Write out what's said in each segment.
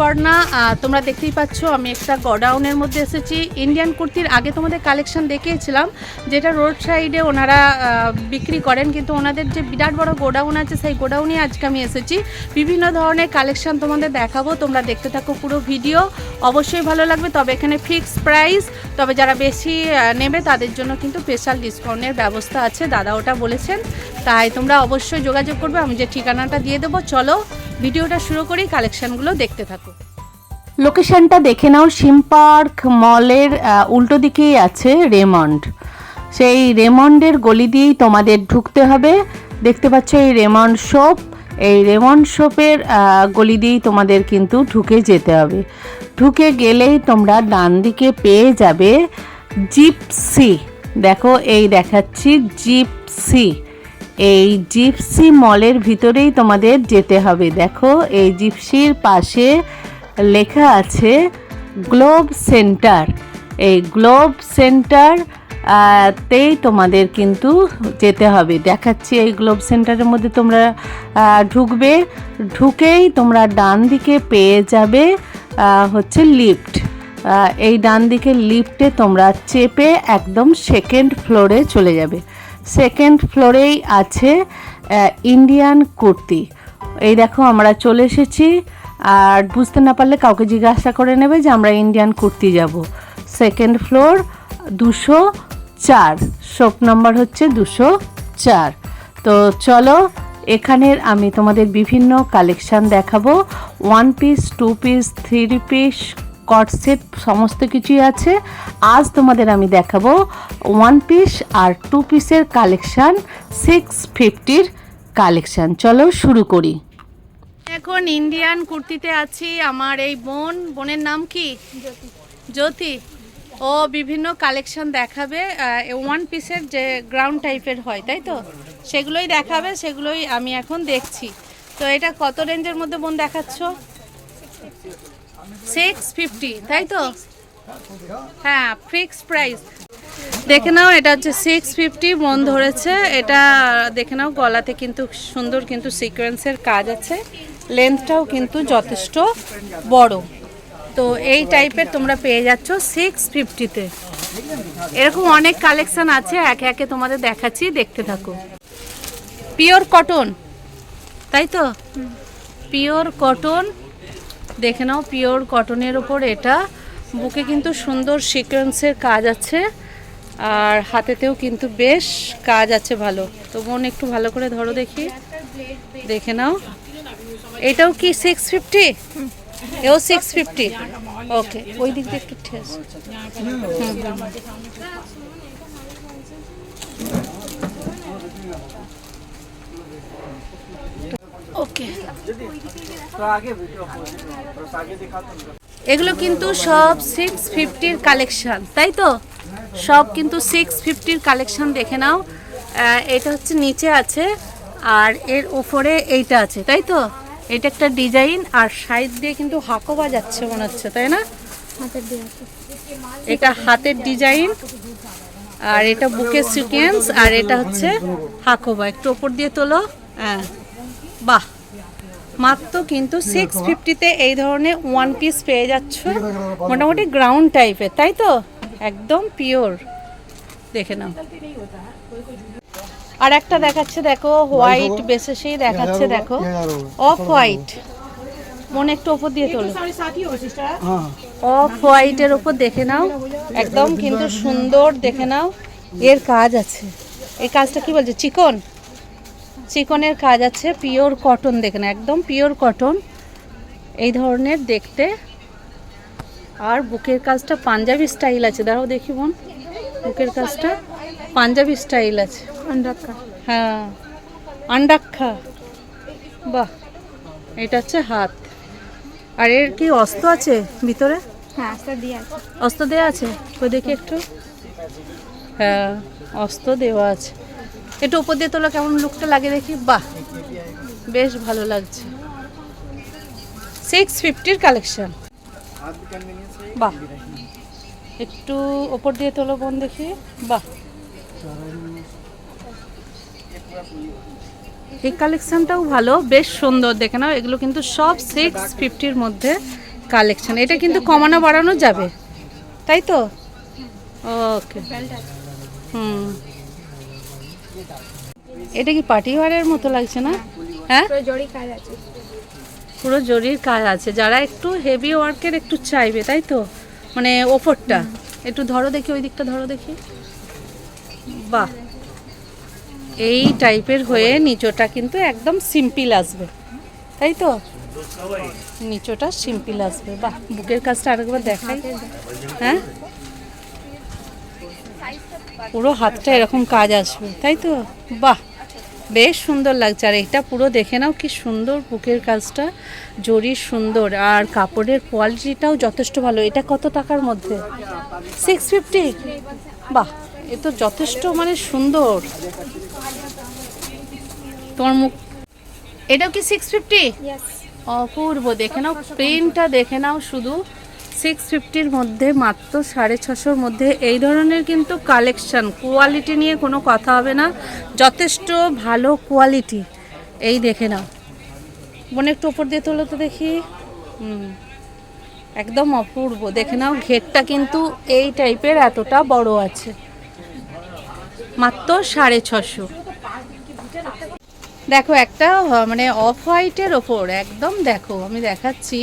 ঋতুপর্ণা। তোমরা দেখতেই পাচ্ছ আমি একটা গোডাউনের মধ্যে এসেছি। ইন্ডিয়ান কুর্তির আগে তোমাদের কালেকশন দেখিয়েছিলাম, যেটা রোড সাইডে ওনারা বিক্রি করেন, কিন্তু ওনাদের যে বিরাট বড় গোডাউন আছে সেই গোডাউনে আজকে আমি এসেছি। বিভিন্ন ধরনের কালেকশন তোমাদের দেখাবো, তোমরা দেখতে থাকো পুরো ভিডিও, অবশ্যই ভালো লাগবে। তবে এখানে ফিক্সড প্রাইস, তবে যারা বেশি নেবে তাদের জন্য কিন্তু স্পেশাল ডিসকাউন্টের ব্যবস্থা আছে, দাদা ওটা বলেছেন। তাই তোমরা অবশ্যই যোগাযোগ করবে, আমি যে ঠিকানাটা দিয়ে দেবো। চলো ভিডিওটা শুরু করি, কালেকশনগুলো দেখতে থাকো। লোকেশনটা দেখে নাও, সিম পার্ক মলের উল্টো দিকেই আছে রেমন্ড। সেই রেমন্ডের গলি দিয়েই তোমাদের ঢুকতে হবে। দেখতে পাচ্ছ এই রেমন্ড শপ, এই রেমন্ড শপের গলি দিয়েই তোমাদের কিন্তু ঢুকে যেতে হবে। ঢুকে গেলেই তোমরা ডান দিকে পেয়ে যাবে জিপসি। দেখো এই দেখাচ্ছি জিপসি। এই জিপসি মলের ভিতরেই তোমাদের যেতে হবে। দেখো এই জিপসির পাশে লেখা আছে গ্লোব সেন্টার। এই গ্লোব সেন্টার তেই তোমাদের কিন্তু যেতে হবে। দেখাচ্ছি এই গ্লোব সেন্টারের মধ্যে তোমরা ঢুকবে। ঢুকেই তোমরা ডান দিকে পেয়ে যাবে হচ্ছে লিফট। এই ডান দিকে লিফটে তোমরা চেপে একদম সেকেন্ড ফ্লোরে চলে যাবে। সেকেন্ড ফ্লোরেই আছে ইন্ডিয়ান কুর্তি। এই দেখো আমরা চলে এসেছি। আর বুঝতে না পারলে কাউকে জিজ্ঞাসা করে নেবে যে আমরা ইন্ডিয়ান কুর্তি যাব। সেকেন্ড ফ্লোর 204, শপ নাম্বার হচ্ছে 204। তো চলো এখানের আমি তোমাদের বিভিন্ন কালেকশান দেখাবো। 1 পিস, 2 পিস, 3 পিস, কট সেট সমস্ত কিছুই আছে। আজ তোমাদের আমি দেখাবো 1 পিস আর 2 পিসের কালেকশান, 650-র কালেকশান। চলো শুরু করি। এখন ইন্ডিয়ান কুর্তিতে আছি। আমার এই বোনের নাম কি? জ্যোতি। ও বিভিন্ন কালেকশন দেখাবে। 1 পিসের যে গ্রাউন্ড টাইপের হয়, তাই তো, সেগুলোই দেখাবে, সেগুলোই আমি এখন দেখছি। তো এটা কত রেঞ্জের মধ্যে বোন দেখাচ্ছ? 650, তাই তো? হ্যাঁ, ফিক্স প্রাইস। দেখে নাও, এটা হচ্ছে 650 বোন ধরেছে। এটা দেখে নাও, গলাতে কিন্তু সুন্দর কিন্তু সিকোয়েন্সের কাজ আছে, লেন্থটাও কিন্তু যথেষ্ট বড়। তো এই টাইপের তোমরা পেয়ে যাচ্ছ 650-তে। এরকম অনেক কালেকশন আছে, একে একে তোমাদের দেখাচ্ছি, দেখতে থাকো। পিওর কটন, তাই তো? পিওর কটন, দেখে নাও, পিওর কটনের ওপর এটা। বুকে কিন্তু সুন্দর সিকোয়েন্সের কাজ আছে, আর হাতেতেও কিন্তু বেশ কাজ আছে ভালো। তো বোন একটু ভালো করে ধরো দেখি, দেখে নাও। এটাও কি 650? এও 650। ওকে, ওই দিক দিয়ে একটু ঠেস। ওকে, এগুলো কিন্তু সব 650-র কালেকশন, তাই তো? সব কিন্তু 650-র কালেকশন। দেখে নাও, এটা হচ্ছে নিচে আছে, আর এর ওপরে এইটা আছে, তাই তো? এটা একটা ডিজাইন, আর সাইড দিয়ে কিন্তু হাকোবা যাচ্ছে মনে হচ্ছে, তাই না? এটা হাতের ডিজাইন, আর এটা বুকের সিকোয়েন্স, আর এটা হচ্ছে হাকোবা। একটু ওপর দিয়ে তোলো। হ্যাঁ, বাহ, মাত্র কিন্তু 650-তে এই ধরনের 1 পিস পেয়ে যাচ্ছ, মোটামুটি গ্রাউন্ড টাইপের, তাই তো? একদম পিওর। দেখে নাও। আর একটা দেখাচ্ছে, দেখো, হোয়াইট বেসেসেই দেখাচ্ছে, দেখো, অফ হোয়াইট। মনে একটু ওপর দিয়ে তোলো। অফ হোয়াইটের ওপর দেখে নাও, একদম কিন্তু সুন্দর। দেখে নাও, এর কাজ আছে। এই কাজটা কি বলছে? চিকন, চিকনের কাজ আছে, পিওর কটন। দেখে না, একদম পিওর কটন এই ধরনের দেখতে। আর বুকের কাজটা পাঞ্জাবি স্টাইল আছে। দাঁড়াও দেখি বোন, বুকের কাজটা পাঞ্জাবি স্টাইল আছে। হ্যাঁ, আন্ডাক্ষা। বাহ, এটা হচ্ছে হাত। আর এর কি অস্ত্র আছে ভিতরে? হ্যাঁ, অস্ত্র দেওয়া আছে। তো দেখি একটু। হ্যাঁ, অস্ত্র দেওয়া আছে। একটু উপর দিয়ে তোলা, কেমন লুকটা লাগে দেখি। বাহ, বেশ ভালো লাগছে। 650-র কালেকশন। বাহ, একটু ওপর দিয়ে তোলো বোন দেখি। বাহ, এই কালেকশনটাও ভালো, বেশ সুন্দর। দেখে নাও, এগুলো কিন্তু সব 650-র মধ্যে কালেকশন। এটা কিন্তু কমানো বাড়ানো যাবে, তাই তো? ওকে। হুম, এটা কি পার্টি ওয়্যারের মতো লাগছে না? হ্যাঁ, পুরো জরির কাজ আছে। যারা একটু হেভি ওয়ার্কের একটু চাইবে, তাই তো? মানে ওপরটা একটু ধরো দেখি, ওই দিকটা ধরো দেখি। বাহ, এই টাইপের হয়ে নিচটা কিন্তু একদম সিম্পল আসবে, তাই তো? নিচটা সিম্পল আসবে। বাহ, বুকের কাজটা আরেকবার দেখাই। হ্যাঁ, পুরো হাতটা এরকম কাজ আসবে, তাই তো? বাহ, বেশ সুন্দর লাগছে। আর এটা পুরো দেখে নাও কি সুন্দর বুকের কাজটা, জরির সুন্দর, আর কাপড়ের কোয়ালিটিটাও যথেষ্ট ভালো। এটা কত টাকার মধ্যে? 650। বাহ, এ তো যথেষ্ট মানে সুন্দর। তোমার মুখ, এটাও কি 650? অপূর্ব, দেখে নাও প্রিন্টটা, দেখে নাও শুধু। 650-র মধ্যে, মাত্র 650-র মধ্যে এই ধরনের কিন্তু কালেকশন। কোয়ালিটি নিয়ে কোনো কথা হবে না, যথেষ্ট ভালো কোয়ালিটি। এই দেখে নাও, মনে একটু ওপর দিয়ে তোলো তো দেখি। একদম অপূর্ব, দেখে নাও ঘেরটা কিন্তু এই টাইপের এতটা বড় আছে, মাত্র 650। দেখো একটা মানে অফ হোয়াইটের ওপর একদম, দেখো আমি দেখাচ্ছি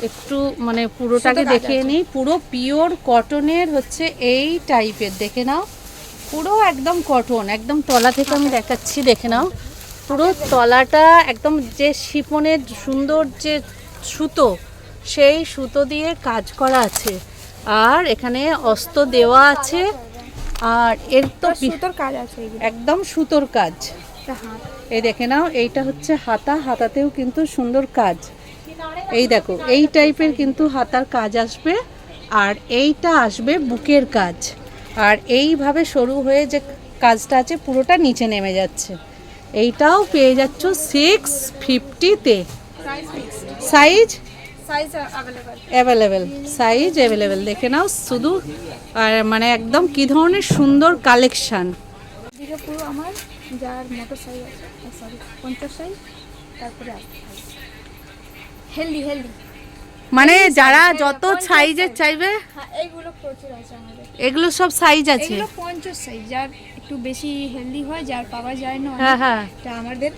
একটু, মানে পুরোটাকে দেখিয়ে নিই। পুরো পিওর কটনের হচ্ছে এই টাইপের, দেখে নাও পুরো একদম কটন, একদম তলা থেকে আমি দেখাচ্ছি, দেখে নাও পুরো তলাটা একদম যে শিফনের সুন্দর যে সুতো, সেই সুতো দিয়ে কাজ করা আছে। আর এখানে অস্ত দেওয়া আছে, আর এর তো সুতোর কাজ আছে, একদম সুতোর কাজ। এই দেখে নাও, এইটা হচ্ছে হাতা, হাতাতেও কিন্তু সুন্দর কাজ। এই দেখো এই টাইপের কিন্তু হাতার কাজ আসবে, আর এইটা আসবে বুকের কাজ। আর এইভাবে সরু হয়ে যে কাজটা আছে পুরোটা নিচে নেমে যাচ্ছে। এইটাও পেয়ে যাচ্ছ 650-তে। সাইজ অ্যাভেলেবেল, সাইজ অ্যাভেলেবেল, দেখে নাও শুধু। আর মানে একদম কি ধরনের সুন্দর কালেকশন। পুরো আমার যার মোটর সাইজ আছে, সরি 50 সাইজ, তারপরে হেলদি মানে যারা যত সাইজের চাইবে, হ্যাঁ এইগুলো প্রচুর আছে আমাদের। এগুলো সব সাইজ আছে, এগুলো 50 সাইজ, যার একটু বেশি হেলদি হয়, যার পাওয়া যায় না। হ্যাঁ হ্যাঁ, এটা আমাদের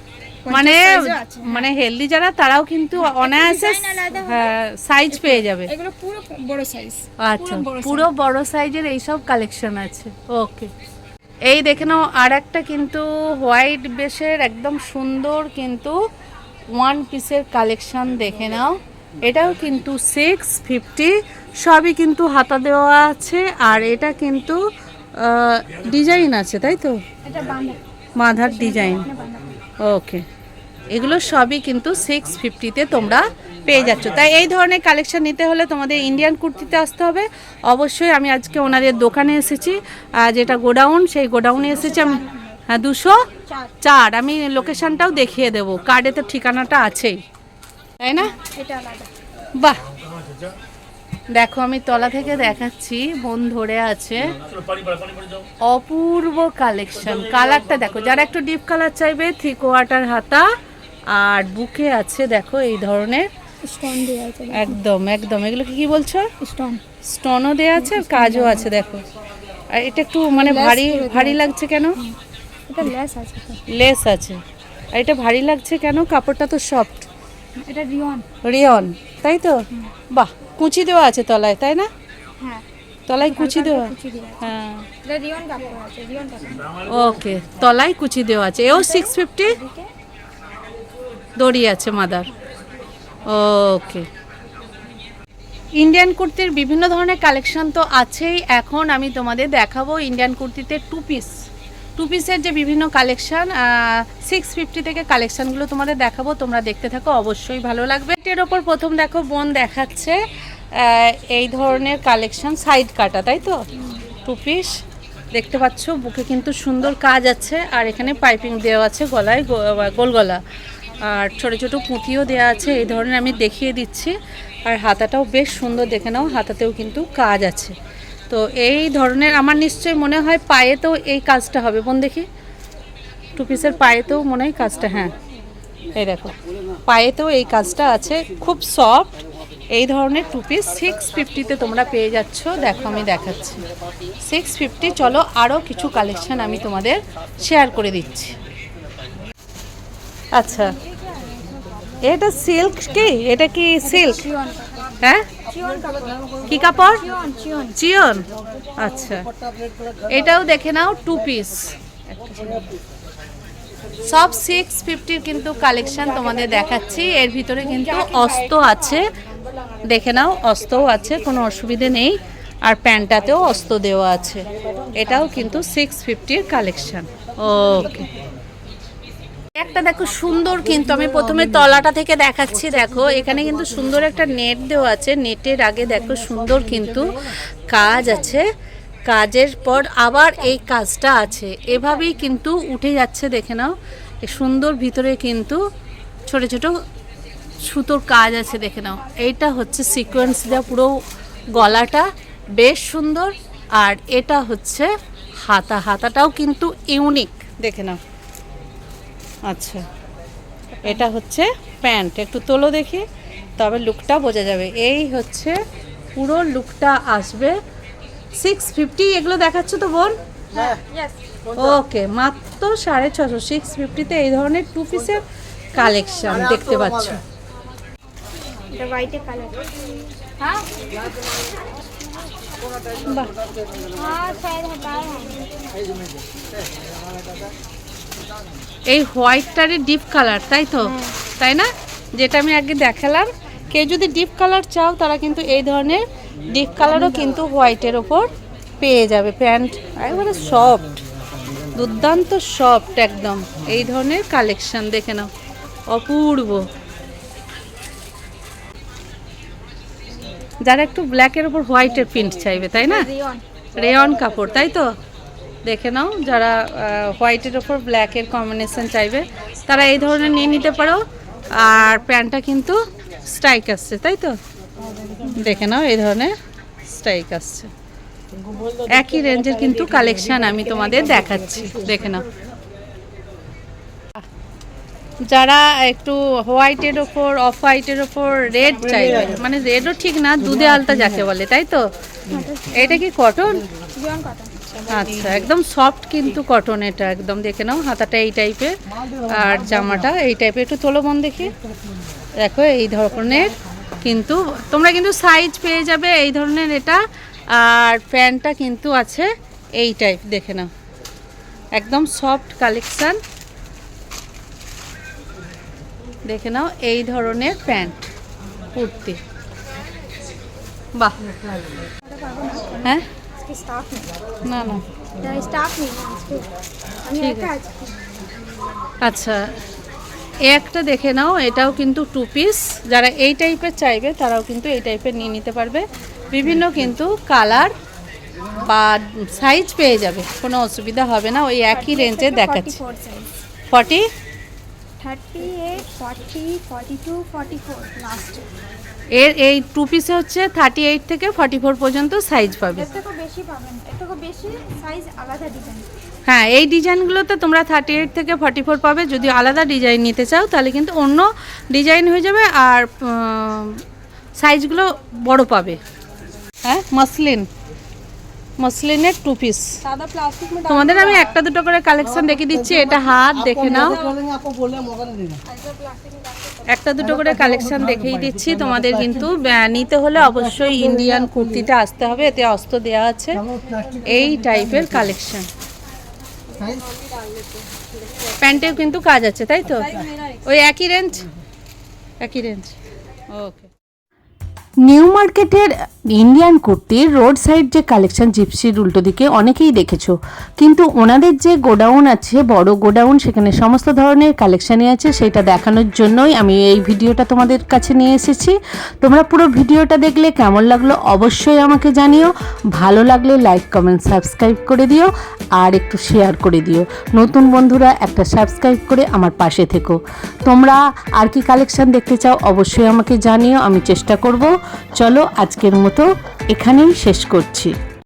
মানে মানে হেলদি যারা তারাও কিন্তু অনায়াসে হ্যাঁ সাইজ পেয়ে যাবে। এগুলো পুরো বড় সাইজ। আচ্ছা, পুরো বড় সাইজের এই সব কালেকশন আছে। ওকে, এই দেখে নাও আর একটা কিন্তু হোয়াইট বেসের একদম সুন্দর কিন্তু ওয়ান পিসের কালেকশন, দেখে নাও। এটাও কিন্তু 650, সবই কিন্তু হাতা দেওয়া আছে। আর এটা কিন্তু ডিজাইন আছে, তাই তো? এটা বাঁধার ডিজাইন। ওকে, এগুলো সবই কিন্তু 650-তে তোমরা পেয়ে যাচ্ছ। তাই এই ধরনের কালেকশন নিতে হলে তোমাদের ইন্ডিয়ান কুর্তিতে আসতে হবে অবশ্যই। আমি আজকে ওনাদের দোকানে এসেছি, যেটা গোডাউন, সেই গোডাউনে এসেছি আমি। হ্যাঁ, 204। আমি লোকেশনটাও দেখিয়ে দেবো, কার্ডে তো ঠিকানাটা আছেই, তাই না? বাহ, দেখো আমি তলা থেকে দেখাচ্ছি, মন ধরে আছে, অপূর্ব কালেকশন। কালারটা দেখো, যারা একটু ডিপ কালার চাইবে, 3/4 হাতা, আর বুকে আছে দেখো এই ধরনের স্টোন দেয়া আছে, একদম একদম। এগুলো কি বলছো? স্টোনও দেওয়া আছে, আর কাজও আছে দেখো। আর এটা একটু মানে ভারী ভারী লাগছে কেন? এটা লেস আছে, লেস আছে। আর এটা ভারী লাগছে কেন? কাপড়টা তো সফট। এটা রিয়ন, তাই তো? বাহ, কুচি দেওয়া আছে তলায়, তাই না? হ্যাঁ, তলায় কুচি দেওয়া, হ্যাঁ। এটা রিয়ন কাপড় আছে, রিয়ন কাপড়। ওকে, তলায় কুচি দেওয়া আছে। এও 650, দড়ি আছে মাদার। ওকে, ইন্ডিয়ান কুর্তির বিভিন্ন ধরনের কালেকশন তো আছেই। এখন আমি তোমাদের দেখাবো ইন্ডিয়ান কুর্তিতে টু পিসের যে বিভিন্ন কালেকশন, 650 থেকে কালেকশনগুলো তোমাদের দেখাবো। তোমরা দেখতে থাকো, অবশ্যই ভালো লাগবে। এর ওপর প্রথম দেখো বোন দেখাচ্ছে এই ধরনের কালেকশন, সাইড কাটা, তাই তো? 2 পিস দেখতে পাচ্ছ, বুকে কিন্তু সুন্দর কাজ আছে, আর এখানে পাইপিং দেওয়া আছে গলায়, গোল গলা, আর ছোট ছোট পুঁতিও দেওয়া আছে। এই ধরনের আমি দেখিয়ে দিচ্ছি। আর হাতাটাও বেশ সুন্দর, দেখে নাও, হাতাতেও কিন্তু কাজ আছে। তো এই ধরনের আমার নিশ্চয়ই মনে হয় পায়েতেও এই কাজটা হবে। বোন দেখি, 2 পিসের পায়েতেও মনে হয় কাজটা, হ্যাঁ এই দেখো পায়েতেও এই কাজটা আছে, খুব সফট। এই ধরনের টু পিস 650-তে তোমরা পেয়ে যাচ্ছ। দেখো আমি দেখাচ্ছি 650। চলো আরও কিছু কালেকশন আমি তোমাদের শেয়ার করে দিচ্ছি। আচ্ছা, এটা সিল্ক কি? এটা কি সিল্ক? হ্যাঁ, কি কাপড়? চিয়ন। আচ্ছা, এটাও দেখে নাও, টু পিস, সব 650 কিন্তু কালেকশন তোমাদের দেখাচ্ছি। এর ভিতরে কিন্তু অস্ত আছে, দেখে নাও, অস্তও আছে, কোনো অসুবিধে নেই। আর প্যান্টটাতেও অস্ত দেওয়া আছে। এটাও কিন্তু 650-র কালেকশন। ওকে, একটা দেখো সুন্দর, কিন্তু আমি প্রথমে তলাটা থেকে দেখাচ্ছি। দেখো এখানে কিন্তু সুন্দর একটা নেট দেওয়া আছে। নেটের আগে দেখো সুন্দর কিন্তু কাজ আছে, কাজের পর আবার এই কাজটা আছে, এভাবেই কিন্তু উঠে যাচ্ছে। দেখে নাও, এই সুন্দর ভিতরে কিন্তু ছোট ছোট সুতোর কাজ আছে। দেখে নাও, এইটা হচ্ছে সিকোয়েন্স দেওয়া পুরো গলাটা, বেশ সুন্দর। আর এটা হচ্ছে হাতা, হাতাটাও কিন্তু ইউনিক, দেখে নাও। আচ্ছা, এটা হচ্ছে প্যান্ট, একটু তোলো দেখি, তবে লুকটা বোঝা যাবে। এই হচ্ছে পুরো লুকটা আসবে। 650 এগুলো দেখাচ্ছ তো বোন? ওকে, মাত্র 650, 650-তে এই ধরনের টু পিসের কালেকশন দেখতে পাচ্ছ। এই হোয়াইটটারে ডিপ কালার, তাই তো? তাই না, যেটা আমি আগে দেখালাম। কেউ যদি ডিপ কালার চাও তারা কিন্তু এই ধরনের ডিপ কালারও কিন্তু হোয়াইটের ওপর পেয়ে যাবে। প্যান্ট একবারে সফট, দুর্দান্ত সফট একদম। এই ধরনের কালেকশন দেখে নাও, অপূর্ব। যারা একটু ব্ল্যাকের ওপর হোয়াইটের প্রিন্ট চাইবে, তাই না, রেয়ন কাপড়, তাই তো? দেখে নাও, যারা হোয়াইটের ওপর ব্ল্যাকের কম্বিনেশন চাইবে তারা এই ধরনের নিয়ে নিতে পারো। আর প্যান্টটা কিন্তু স্ট্রাইক আসছে, তাই তো? দেখে নাও, এই ধরনের স্ট্রাইক আসছে। একই রেঞ্জের কিন্তু কালেকশন আমি তোমাদের দেখাচ্ছি, দেখে নাও। যারা একটু হোয়াইটের ওপর, অফ হোয়াইটের ওপর রেড চাইবে, মানে রেডও ঠিক না, দুধে আলতা যাকে বলে, তাই তো? এটা কি কটন? আচ্ছা, একদম সফট কিন্তু কটন এটা একদম। দেখে নাও, হাতাটা এই টাইপের আর জামাটা এই টাইপের। একটু তোলো মন দেখি। দেখো এই ধরনের কিন্তু তোমরা কিন্তু সাইজ পেয়ে যাবে এই ধরনের এটা। আর প্যান্টটা কিন্তু আছে এই টাইপ, দেখে নাও, একদম সফট কালেকশন। দেখে নাও, এই ধরনের প্যান্ট, কুর্তি, বাহ। হ্যাঁ, না না, ঠিক আছে। আচ্ছা, একটা দেখে নাও, এটাও কিন্তু টু পিস। যারা এই টাইপের চাইবে তারাও কিন্তু এই টাইপের নিয়ে নিতে পারবে। বিভিন্ন কিন্তু কালার বা সাইজ পেয়ে যাবে, কোনো অসুবিধা হবে না। ওই একই রেঞ্জে দেখাচ্ছি। 40, 38, 40, 42, 44 লাস্ট। এর এই টু পিসে হচ্ছে 38 থেকে 44 পর্যন্ত সাইজ পাবে। এর থেকে বেশি পাবেন, এর থেকে বেশি সাইজ আলাদা ডিজাইন। হ্যাঁ, এই ডিজাইনগুলোতে তোমরা 38 থেকে 44 পাবে। যদি আলাদা ডিজাইন নিতে চাও তাহলে কিন্তু অন্য ডিজাইন হয়ে যাবে, আর সাইজগুলো বড় পাবে। হ্যাঁ, মসলিনের টু পিস তোমাদের আমি একটা দুটো করে কালেকশন দেখে দিচ্ছি। এটা হাত, দেখে নাও, একটা দুটো করে কালেকশন দেখিয়ে দিচ্ছি তোমাদের। কিন্তু নিতে হলে অবশ্যই ইন্ডিয়ান কুর্তিতে আসতে হবে, এতে অস্ত দেওয়া আছে। এই টাইপের কালেকশন, প্যান্টেও কিন্তু কাজ আছে, তাই তো? ওই একই রেঞ্জ, একই রেঞ্জ। ওকে, নিউ মার্কেটের ইন্ডিয়ান কুর্তির রোড সাইড যে কালেকশন জিপসির উল্টো দিকে অনেকেই দেখেছো, কিন্তু ওনাদের যে গোডাউন আছে, বড় গোডাউন, সেখানে সমস্ত ধরনের কালেকশানই আছে। সেটা দেখানোর জন্যই আমি এই ভিডিওটা তোমাদের কাছে নিয়ে এসেছি। তোমরা পুরো ভিডিওটা দেখলে কেমন লাগলো অবশ্যই আমাকে জানিও। ভালো লাগলে লাইক, কমেন্ট, সাবস্ক্রাইব করে দিও, আর একটু শেয়ার করে দিও। নতুন বন্ধুরা একটা সাবস্ক্রাইব করে আমার পাশে থেকো। তোমরা আর কি কালেকশান দেখতে চাও অবশ্যই আমাকে জানিও, আমি চেষ্টা করব। চলো আজকের মতো এখানেই শেষ করছি।